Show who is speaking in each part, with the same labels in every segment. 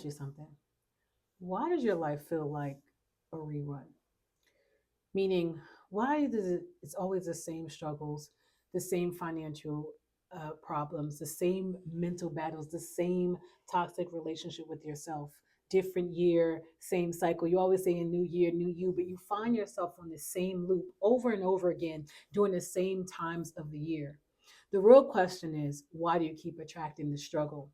Speaker 1: ask you something. Why does your life feel like a rerun? Meaning, why does it's always the same struggles, the same financial problems, the same mental battles, the same toxic relationship with yourself? Different year, same cycle. You always say a new year, new you, but you find yourself on the same loop over and over again during the same times of the year. The real question is, why do you keep attracting the struggle?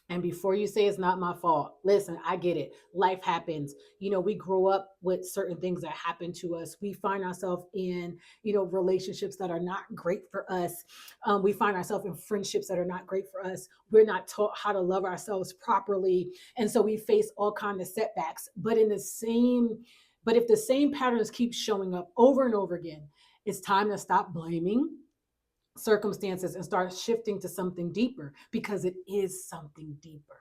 Speaker 1: And before you say it's not my fault, listen, I get it. Life happens. We grow up with certain things that happen to us. We find ourselves in, relationships that are not great for us. We find ourselves in friendships that are not great for us. We're not taught how to love ourselves properly. And so we face all kinds of setbacks. But if the same patterns keep showing up over and over again, it's time to stop blaming circumstances and start shifting to something deeper, because it is something deeper.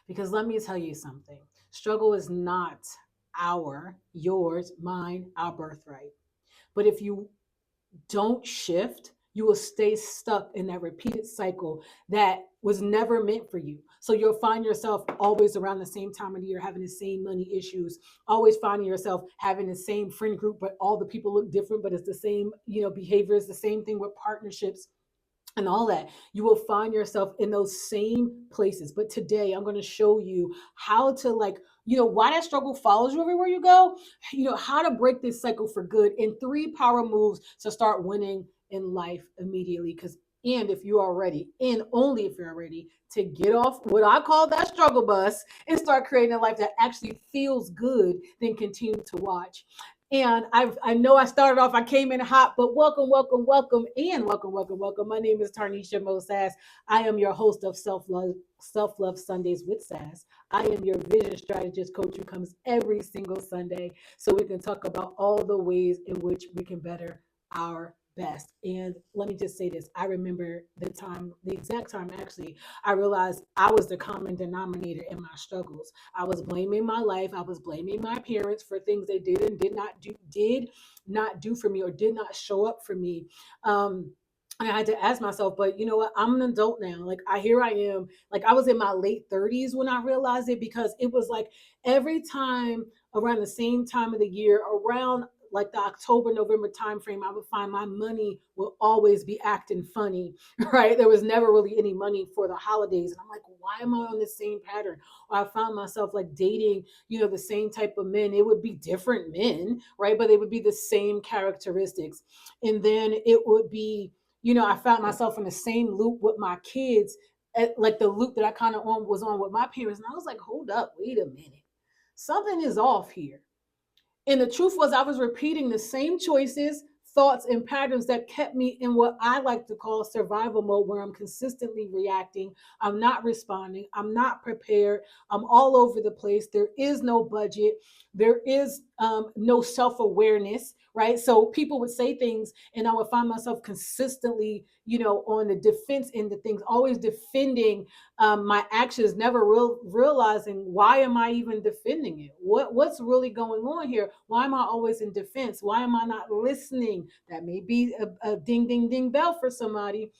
Speaker 1: Because let me tell you something, struggle is not yours, mine, our birthright. But if you don't shift, you will stay stuck in that repeated cycle that was never meant for you. So you'll find yourself always around the same time of the year having the same money issues, always finding yourself having the same friend group, but all the people look different, but it's the same, behaviors, the same thing with partnerships and all that. You will find yourself in those same places. But today I'm going to show you how to, why that struggle follows you everywhere you go, how to break this cycle for good in 3 power moves to start winning in life immediately. And if you are ready, and only if you're ready to get off what I call that struggle bus and start creating a life that actually feels good, then continue to watch. And I know I started off, I came in hot, but welcome, welcome, welcome, and welcome, welcome, welcome. My name is Tarnisha Mosas. I am your host of Self Love Sundays with Sass. I am your vision strategist coach who comes every single Sunday so we can talk about all the ways in which we can better our best. And let me just say this. I remember the exact time actually, I realized I was the common denominator in my struggles. I was blaming my life. I was blaming my parents for things they did and did not do for me, or did not show up for me. And I had to ask myself, but you know what? I'm an adult now. Like, here I am. Like, I was in my late 30s when I realized it, because it was like every time around the same time of the year, around like the October, November timeframe, I would find my money will always be acting funny, right? There was never really any money for the holidays. And I'm like, why am I on the same pattern? Or I found myself like dating, the same type of men. It would be different men, right? But they would be the same characteristics. And then it would be, I found myself in the same loop with my kids, like the loop that I kind of was on with my parents. And I was like, hold up, wait a minute. Something is off here. And the truth was, I was repeating the same choices, thoughts, and patterns that kept me in what I like to call survival mode, where I'm consistently reacting. I'm not responding. I'm not prepared. I'm all over the place. There is no budget. There is no self awareness, right? So people would say things, and I would find myself consistently, on the defense end of things, always defending my actions, never realizing, why am I even defending it? What's really going on here? Why am I always in defense? Why am I not listening? That may be a ding ding ding bell for somebody.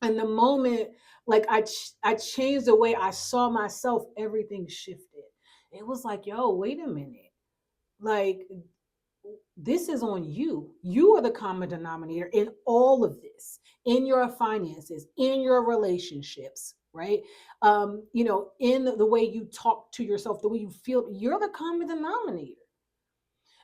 Speaker 1: And the moment, like, I changed the way I saw myself, everything shifted. It was like, yo, wait a minute. Like, this is on you. You are the common denominator in all of this, in your finances, in your relationships, right? In the way you talk to yourself, the way you feel, you're the common denominator.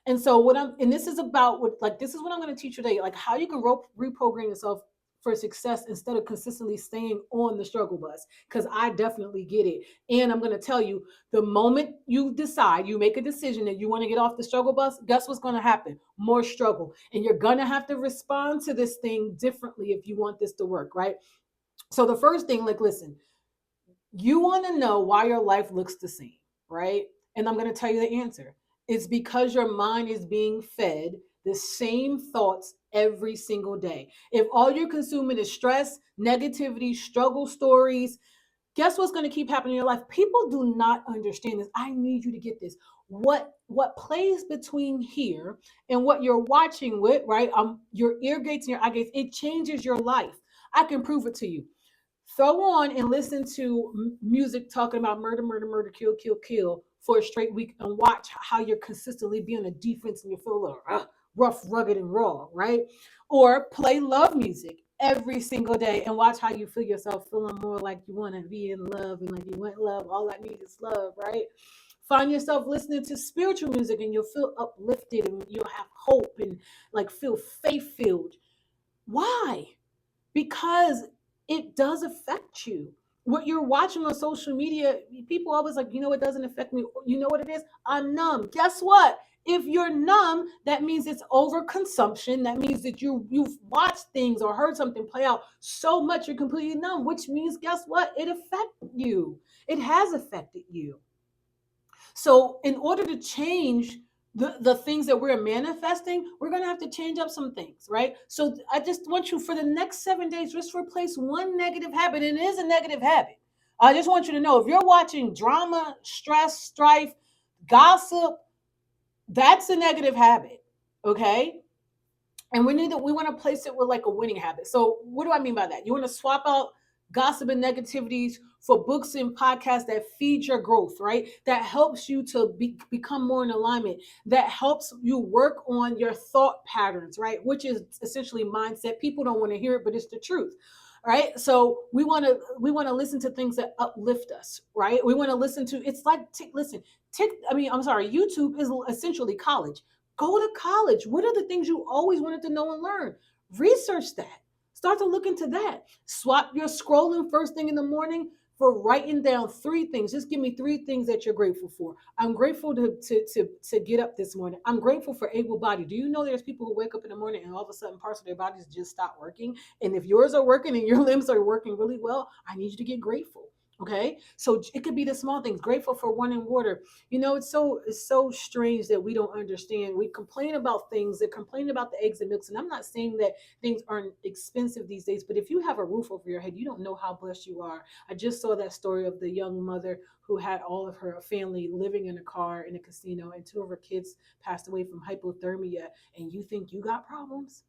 Speaker 1: And so this is about this is what I'm going to teach you today, like how you can reprogram yourself for success instead of consistently staying on the struggle bus. Because I definitely get it. And I'm going to tell you, the moment you decide, you make a decision that you want to get off the struggle bus, guess what's going to happen? More struggle. And you're going to have to respond to this thing differently if you want this to work, right? So the first thing, like, listen, you want to know why your life looks the same, right? And I'm going to tell you the answer. It's because your mind is being fed the same thoughts every single day. If all you're consuming is stress, negativity, struggle stories, guess what's going to keep happening in your life? People do not understand this. I need you to get this. What plays between here and what you're watching with, right? Your ear gates and your eye gates, it changes your life. I can prove it to you. Throw on and listen to music talking about murder, murder, murder, kill, kill, kill for a straight week, and watch how you're consistently being on a defense and you feel a little rough, rugged, and raw, right? Or play love music every single day and watch how you feel yourself feeling more like you want to be in love and like you want love. All I need is love, right? Find yourself listening to spiritual music and you'll feel uplifted and you'll have hope and like feel faith filled. Why? Because it does affect you. What you're watching on social media, people always like, it doesn't affect me. You know what it is? I'm numb. Guess what? If you're numb, that means it's overconsumption. That means that you've watched things or heard something play out so much you're completely numb, which means guess what? It affected you. It has affected you. So, in order to change the things that we're manifesting, we're going to have to change up some things, right? So, I just want you for the next 7 days, just replace one negative habit, and it is a negative habit. I just want you to know if you're watching drama, stress, strife, gossip, that's a negative habit, okay? And we want to place it with like a winning habit. So what do I mean by that? You want to swap out gossip and negativities for books and podcasts that feed your growth, right? That helps you to become more in alignment. That helps you work on your thought patterns, right? Which is essentially mindset. People don't want to hear it, but it's the truth. Right. So we want to listen to things that uplift us, right? We want to listen to it's like listen, I'm sorry, YouTube is essentially college. Go to college. What are the things you always wanted to know and learn? Research that. Start to look into that. Swap your scrolling first thing in the morning for writing down three things. Just give me three things that you're grateful for. I'm grateful to get up this morning. I'm grateful for able body. Do you know there's people who wake up in the morning and all of a sudden parts of their bodies just stop working? And if yours are working and your limbs are working really well, I need you to get grateful. Okay, so it could be the small things. Grateful for running water. It's so strange that we don't understand. We complain about things, they complain about the eggs and milks, and I'm not saying that things aren't expensive these days, but if you have a roof over your head, you don't know how blessed you are. I just saw that story of the young mother who had all of her family living in a car in a casino, and two of her kids passed away from hypothermia, and you think you got problems?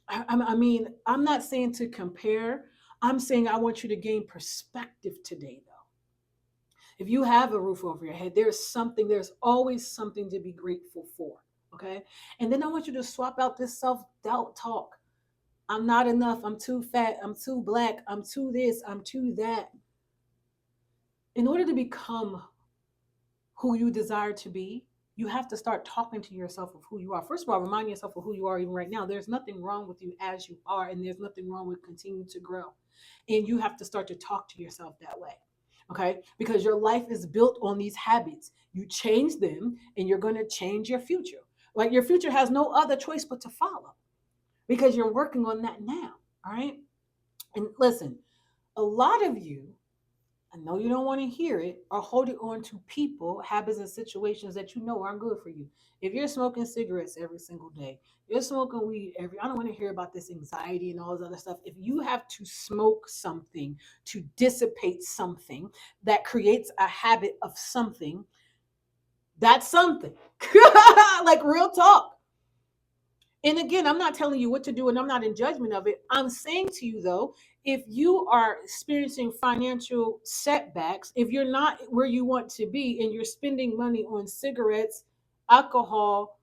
Speaker 1: I mean, I'm not saying to compare. I'm saying I want you to gain perspective today, though. If you have a roof over your head, there's always something to be grateful for. Okay. And then I want you to swap out this self doubt talk. I'm not enough. I'm too fat. I'm too black. I'm too this. I'm too that. In order to become who you desire to be, you have to start talking to yourself of who you are. First of all, remind yourself of who you are even right now. There's nothing wrong with you as you are, and there's nothing wrong with continuing to grow. And you have to start to talk to yourself that way. Okay? Because your life is built on these habits. You change them and you're going to change your future. Like your future has no other choice but to follow because you're working on that now. All right? And listen, a lot of you, I know you don't want to hear it, are holding on to people, habits, and situations that you know aren't good for you. If you're smoking cigarettes every single day, you're smoking weed I don't want to hear about this anxiety and all this other stuff. If you have to smoke something to dissipate something that creates a habit of something, that's something. Like real talk. And again, I'm not telling you what to do and I'm not in judgment of it. I'm saying to you though, if you are experiencing financial setbacks, if you're not where you want to be and you're spending money on cigarettes, alcohol,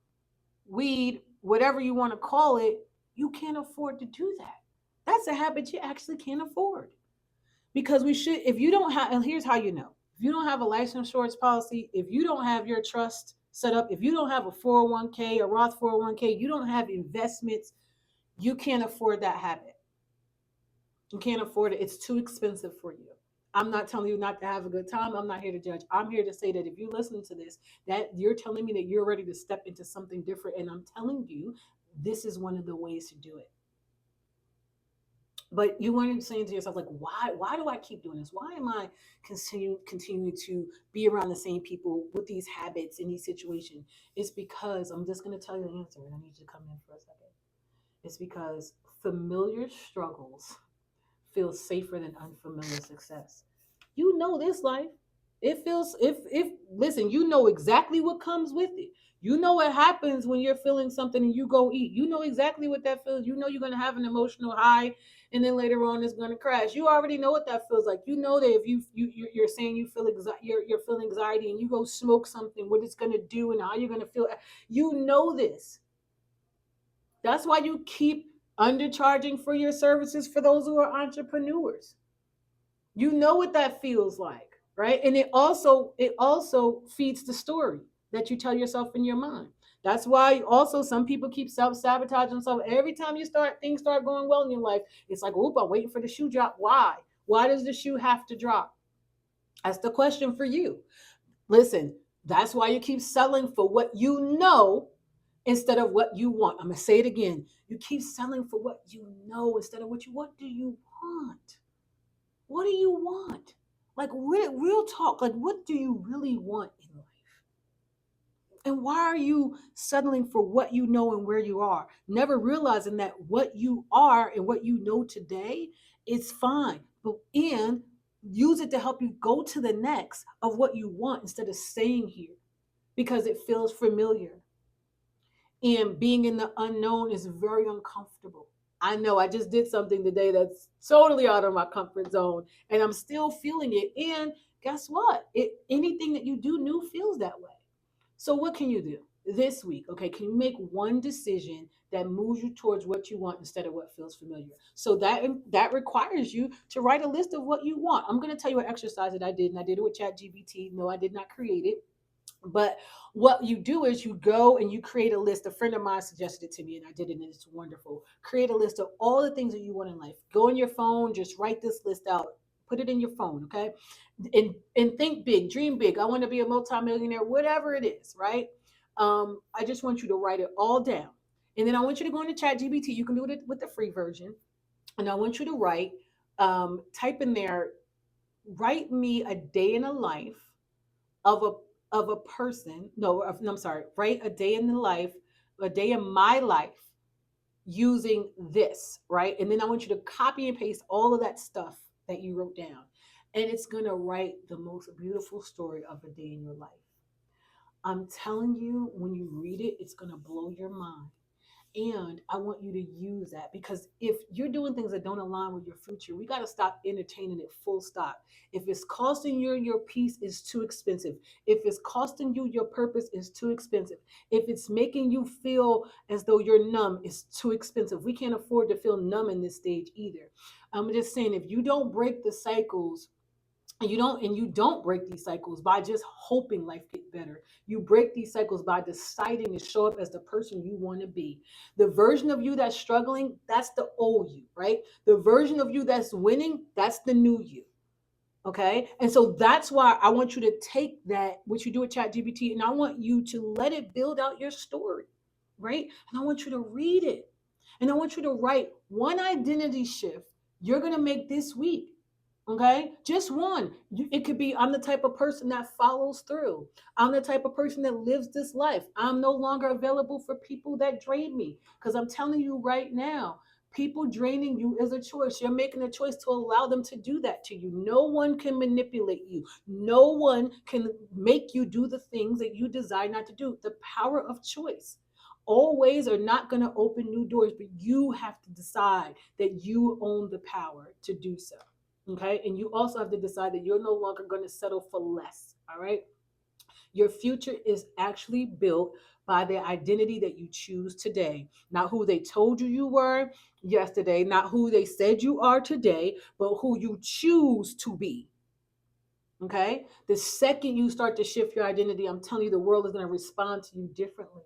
Speaker 1: weed, whatever you want to call it, you can't afford to do that. That's a habit you actually can't afford. Because we should, if you don't have, and here's how you know, if you don't have a life insurance policy, if you don't have your trust set up, if you don't have a 401k, a Roth 401k, you don't have investments, you can't afford that habit. You can't afford it. It's too expensive for you. I'm not telling you not to have a good time. I'm not here to judge. I'm here to say that if you listen to this, that you're telling me that you're ready to step into something different. And I'm telling you, this is one of the ways to do it. But you weren't saying to yourself, like, why do I keep doing this? Why am I continuing to be around the same people with these habits in these situations? It's because I'm just gonna tell you the answer and I need you to come in for a second. It's because familiar struggles feel safer than unfamiliar success. You know this life. It feels if listen, you know exactly what comes with it. You know what happens when you're feeling something and you go eat. You know exactly what that feels. You know you're gonna have an emotional high, and then later on it's gonna crash. You already know what that feels like. You know that if you're saying you feel you're feeling anxiety, and you go smoke something, what it's gonna do and how you're gonna feel. You know this. That's why you keep undercharging for your services for those who are entrepreneurs. You know what that feels like, right? And it also feeds the story that you tell yourself in your mind. That's why also some people keep self-sabotaging themselves. Every time you start things start going well in your life, it's like, oop, I'm waiting for the shoe drop. Why? Why does the shoe have to drop? That's the question for you. Listen, that's why you keep selling for what you know instead of what you want. I'm gonna say it again. You keep selling for what you know instead of what you want. Do you want? What do you want? Like real talk. Like what do you really want in life? And why are you settling for what you know and where you are? Never realizing that what you are and what you know today is fine. But and use it to help you go to the next of what you want instead of staying here because it feels familiar. And being in the unknown is very uncomfortable. I know I just did something today that's totally out of my comfort zone and I'm still feeling it. And guess what? Anything that you do new feels that way. So what can you do this week? Okay, can you make one decision that moves you towards what you want instead of what feels familiar? So that requires you to write a list of what you want. I'm going to tell you an exercise that I did, and I did it with ChatGPT. No, I did not create it. But what you do is you go and you create a list. A friend of mine suggested it to me and I did it and it's wonderful. Create a list of all the things that you want in life. Go on your phone, just write this list out. Put it in your phone, okay? And think big, dream big. I want to be a multimillionaire, whatever it is, right? I just want you to write it all down. And then I want you to go into Chat GBT. You can do it with the free version. And I want you to write, type in there, write me a day in a life of a person. No, no, I'm sorry. Write a day in the life, a day in my life using this, right? And then I want you to copy and paste all of that stuff that you wrote down. And it's gonna write the most beautiful story of a day in your life. I'm telling you, when you read it, it's gonna blow your mind. And I want you to use that because if you're doing things that don't align with your future, we got to stop entertaining it full stop. If it's costing you your peace, it's too expensive. If it's costing you your purpose, it's too expensive. If it's making you feel as though you're numb, it's too expensive. We can't afford to feel numb in this stage either. I'm just saying, if you don't break the cycles, and you don't break these cycles by just hoping life get better. You break these cycles by deciding to show up as the person you want to be. The version of you that's struggling, that's the old you, right? The version of you that's winning, that's the new you. Okay. And so that's why I want you to take that, what you do with ChatGPT, and I want you to let it build out your story, right? And I want you to read it. And I want you to write one identity shift you're going to make this week. Okay, just one. It could be, I'm the type of person that follows through. I'm the type of person that lives this life. I'm no longer available for people that drain me. Because I'm telling you right now, people draining you is a choice. You're making a choice to allow them to do that to you. No one can manipulate you, no one can make you do the things that you desire not to do. The power of choice. Always are not going to open new doors, but you have to decide that you own the power to do so. Okay. And you also have to decide that you're no longer going to settle for less. All right. Your future is actually built by the identity that you choose today, not who they told you you were yesterday, not who they said you are today, but who you choose to be. Okay. The second you start to shift your identity, I'm telling you, the world is going to respond to you differently.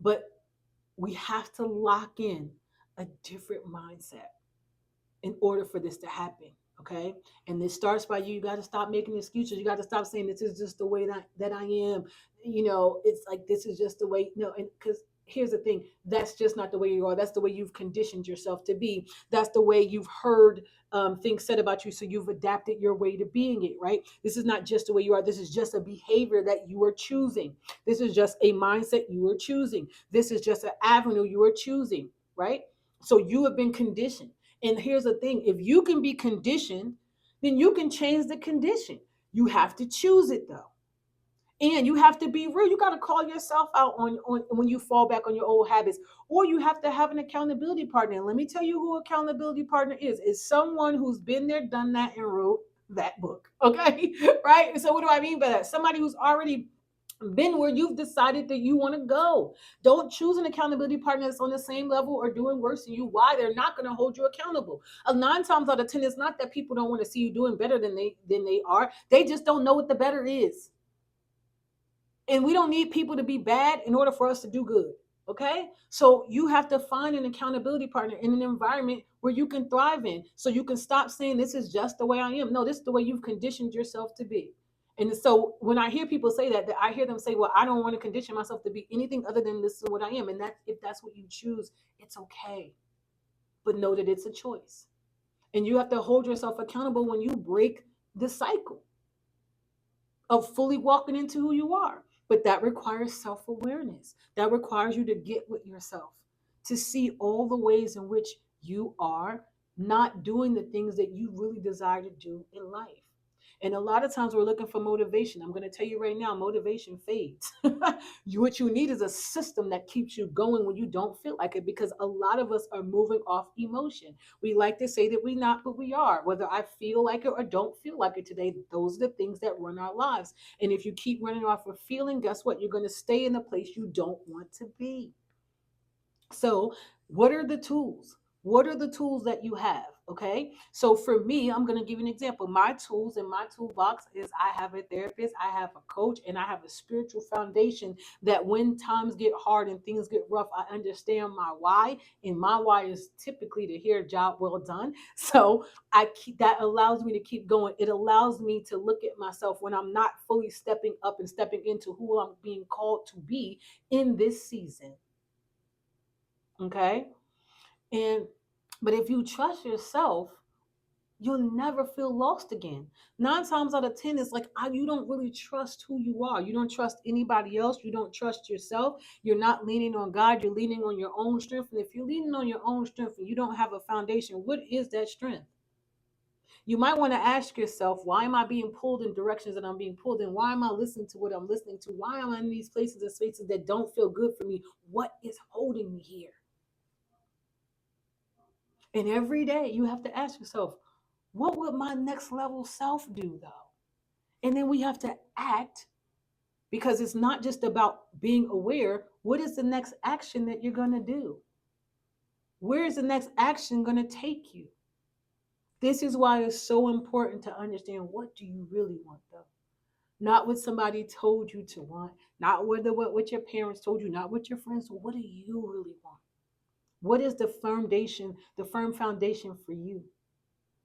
Speaker 1: But we have to lock in a different mindset in order for this to happen. Okay. And this starts by you. You got to stop making excuses. You got to stop saying this is just the way that I am. It's like this is just the way, and because here's the thing, that's just not the way you are. That's the way you've conditioned yourself to be. That's the way you've heard things said about you. So you've adapted your way to being it, right? This is not just the way you are. This is just a behavior that you are choosing. This is just a mindset you are choosing. This is just an avenue you are choosing, right? So you have been conditioned. And here's the thing, if you can be conditioned, then you can change the condition. You have to choose it though. And you have to be real. You got to call yourself out on when you fall back on your old habits, or you have to have an accountability partner. And let me tell you who accountability partner is. It's someone who's been there, done that, and wrote that book. Okay, right? So what do I mean by that? Somebody who's already been where you've decided that you want to go. Don't choose an accountability partner that's on the same level or doing worse than you. Why? They're not going to hold you accountable. 9 times out of 10, it's not that people don't want to see you doing better than they are. They just don't know what the better is. And we don't need people to be bad in order for us to do good. Okay, so you have to find an accountability partner in an environment where you can thrive in, so you can stop saying this is just the way I am. No, this is the way you've conditioned yourself to be. And so when I hear people say that I hear them say, well, I don't want to condition myself to be anything other than this is what I am. And that, if that's what you choose, it's okay, but know that it's a choice. And you have to hold yourself accountable when you break the cycle of fully walking into who you are. But that requires self awareness. That requires you to get with yourself, to see all the ways in which you are not doing the things that you really desire to do in life. And a lot of times we're looking for motivation. I'm going to tell you right now, motivation fades. What you need is a system that keeps you going when you don't feel like it, because a lot of us are moving off emotion. We like to say that we're not, but we are. Whether I feel like it or don't feel like it today, those are the things that run our lives. And if you keep running off of feeling, guess what? You're going to stay in the place you don't want to be. So, what are the tools? What are the tools that you have? Okay. So, for me, I'm going to give you an example. My tools in my toolbox is I have a therapist, I have a coach, and I have a spiritual foundation that when times get hard and things get rough, I understand my why. And my why is typically to hear a job well done. So, that allows me to keep going. It allows me to look at myself when I'm not fully stepping up and stepping into who I'm being called to be in this season. Okay. And but if you trust yourself, you'll never feel lost again. 9 times out of 10, it's like you don't really trust who you are. You don't trust anybody else. You don't trust yourself. You're not leaning on God. You're leaning on your own strength. And if you're leaning on your own strength and you don't have a foundation, what is that strength? You might want to ask yourself, why am I being pulled in directions that I'm being pulled in? Why am I listening to what I'm listening to? Why am I in these places and spaces that don't feel good for me? What is holding me here? And every day you have to ask yourself, what would my next level self do though? And then we have to act, because it's not just about being aware. What is the next action that you're going to do? Where is the next action going to take you? This is why it's so important to understand, what do you really want though? Not what somebody told you to want, not what your parents told you, not what your friends told. What do you really want? What is the firm foundation for you?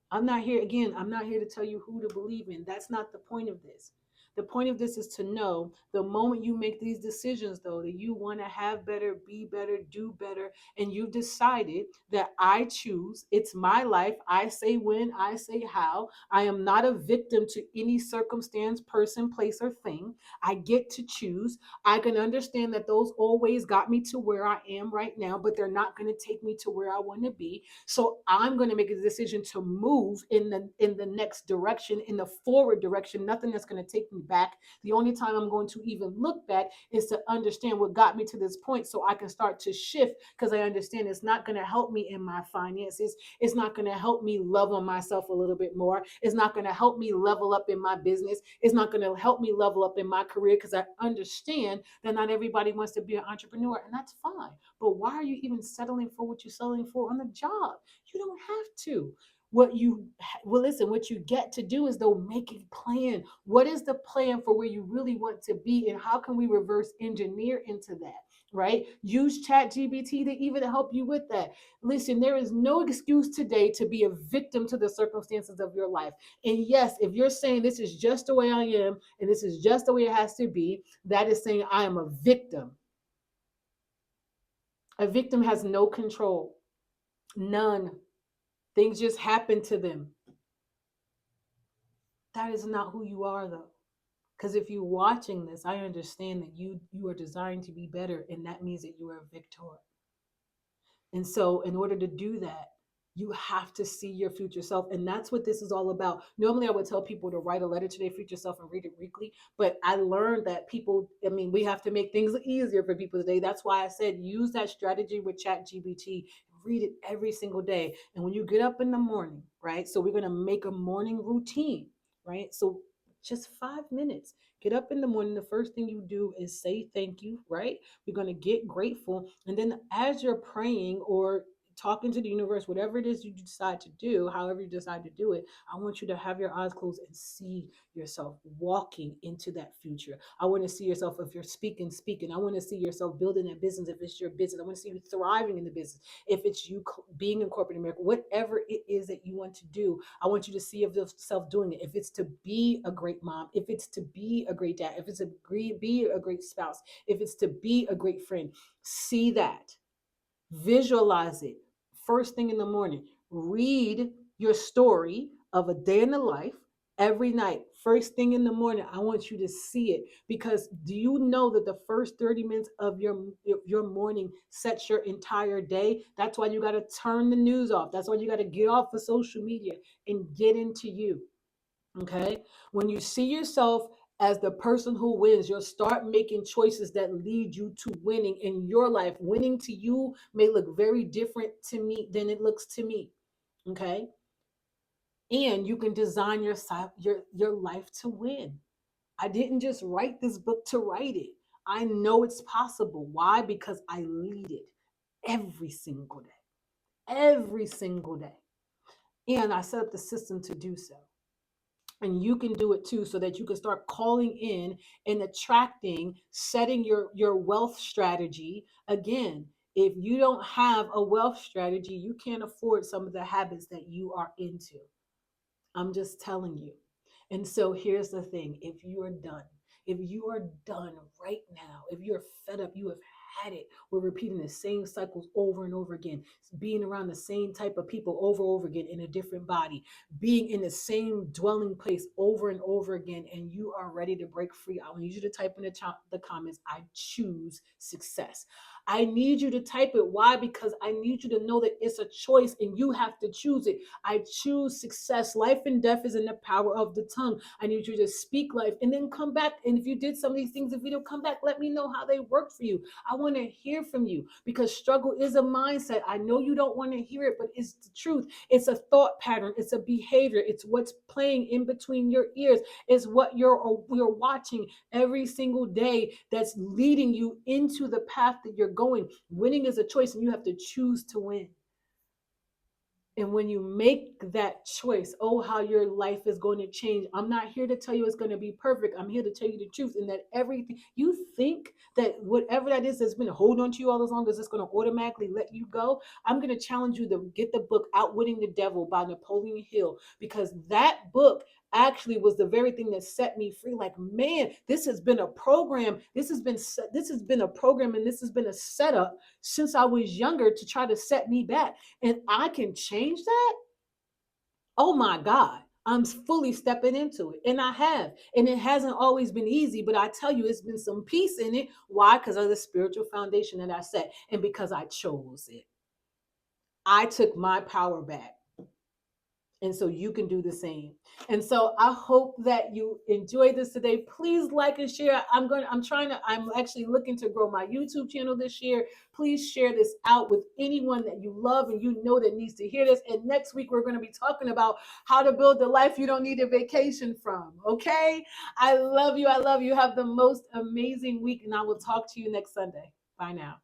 Speaker 1: I'm not here to tell you who to believe in. That's not the point of this. The point of this is to know the moment you make these decisions, though, that you want to have better, be better, do better, and you've decided that I choose, it's my life. I say when, I say how. I am not a victim to any circumstance, person, place, or thing. I get to choose. I can understand that those always got me to where I am right now, but they're not going to take me to where I want to be. So I'm going to make a decision to move in the next direction, in the forward direction. Nothing that's going to take me back. The only time I'm going to even look back is to understand what got me to this point, so I can start to shift, because I understand it's not going to help me in my finances. It's not going to help me love on myself a little bit more. It's not going to help me level up in my business. It's not going to help me level up in my career, because I understand that not everybody wants to be an entrepreneur, and that's fine. But why are you even settling for what you're settling for on the job? You don't have to. Listen, what you get to do is, though, make a plan. What is the plan for where you really want to be, and how can we reverse engineer into that? Right? Use chat GBT to even help you with that. Listen, there is no excuse today to be a victim to the circumstances of your life. And yes, if you're saying this is just the way I am and this is just the way it has to be, that is saying I am a victim. A victim has no control. None. Things just happen to them. That is not who you are, though. Because if you're watching this, I understand that you are desiring to be better, and that means that you are a victor. And so, in order to do that, You have to see your future self. And that's what this is all about. Normally, I would tell people to write a letter to their future self and read it weekly. But I learned that people, I mean, we have to make things easier for people today. That's why I said use that strategy with ChatGPT. Read it every single day. And when you get up in the morning, right? So we're going to make a morning routine, right? So just 5 minutes. Get up in the morning. The first thing you do is say thank you, right? We're going to get grateful. And then as you're praying or talking to the universe, whatever it is you decide to do, however you decide to do it, I want you to have your eyes closed and see yourself walking into that future. I want to see yourself, if you're speaking. I want to see yourself building that business if it's your business. I want to see you thriving in the business. If it's you being in corporate America, whatever it is that you want to do, I want you to see yourself doing it. If it's to be a great mom, if it's to be a great dad, if it's to be a great spouse, if it's to be a great friend, see that. Visualize it. First thing in the morning, read your story of a day in the life every night. First thing in the morning, I want you to see it, because do you know that the first 30 minutes of your morning sets your entire day? That's why you got to turn the news off. That's why you got to get off of social media and get into you. Okay. When you see yourself as the person who wins, you'll start making choices that lead you to winning in your life. Winning to you may look very different to me than it looks to me. Okay. And you can design your life to win. I didn't just write this book to write it. I know it's possible. Why? Because I lead it every single day. Every single day. And I set up the system to do so. And you can do it too, so that you can start calling in and attracting, setting your wealth strategy. Again, if you don't have a wealth strategy, you can't afford some of the habits that you are into. I'm just telling you. And so here's the thing: if you are done right now, if you're fed up, you have had it. We're repeating the same cycles over and over again, being around the same type of people over and over again in a different body, being in the same dwelling place over and over again, and you are ready to break free. I need you to type in the comments, I choose success. I need you to type it. Why? Because I need you to know that it's a choice and you have to choose it. I choose success. Life and death is in the power of the tongue. I need you to speak life and then come back. And if you did some of these things, if you don't come back, let me know how they work for you. I want to hear from you, because struggle is a mindset. I know you don't want to hear it, but it's the truth. It's a thought pattern. It's a behavior. It's what's playing in between your ears. It's what you're watching every single day that's leading you into the path that you're going. Winning is a choice, and you have to choose to win. And when you make that choice, oh, how your life is going to change. I'm not here to tell you it's going to be perfect. I'm here to tell you the truth. And that everything you think that whatever that is that's been holding on to you all as long as it's going to automatically let you go. I'm going to challenge you to get the book Outwitting the Devil by Napoleon Hill, because that book actually was the very thing that set me free. Like, man, this has been a program. This has been a program, and this has been a setup since I was younger to try to set me back. And I can change that. Oh my God. I'm fully stepping into it. And I have. And it hasn't always been easy, but I tell you, it's been some peace in it. Why? Because of the spiritual foundation that I set, and because I chose it. I took my power back. And so you can do the same. And so I hope that you enjoyed this today. Please like and share. I'm actually looking to grow my YouTube channel this year. Please share this out with anyone that you love and you know that needs to hear this. And next week we're going to be talking about how to build the life you don't need a vacation from. Okay? I love you. I love you. Have the most amazing week, and I will talk to you next Sunday. Bye now.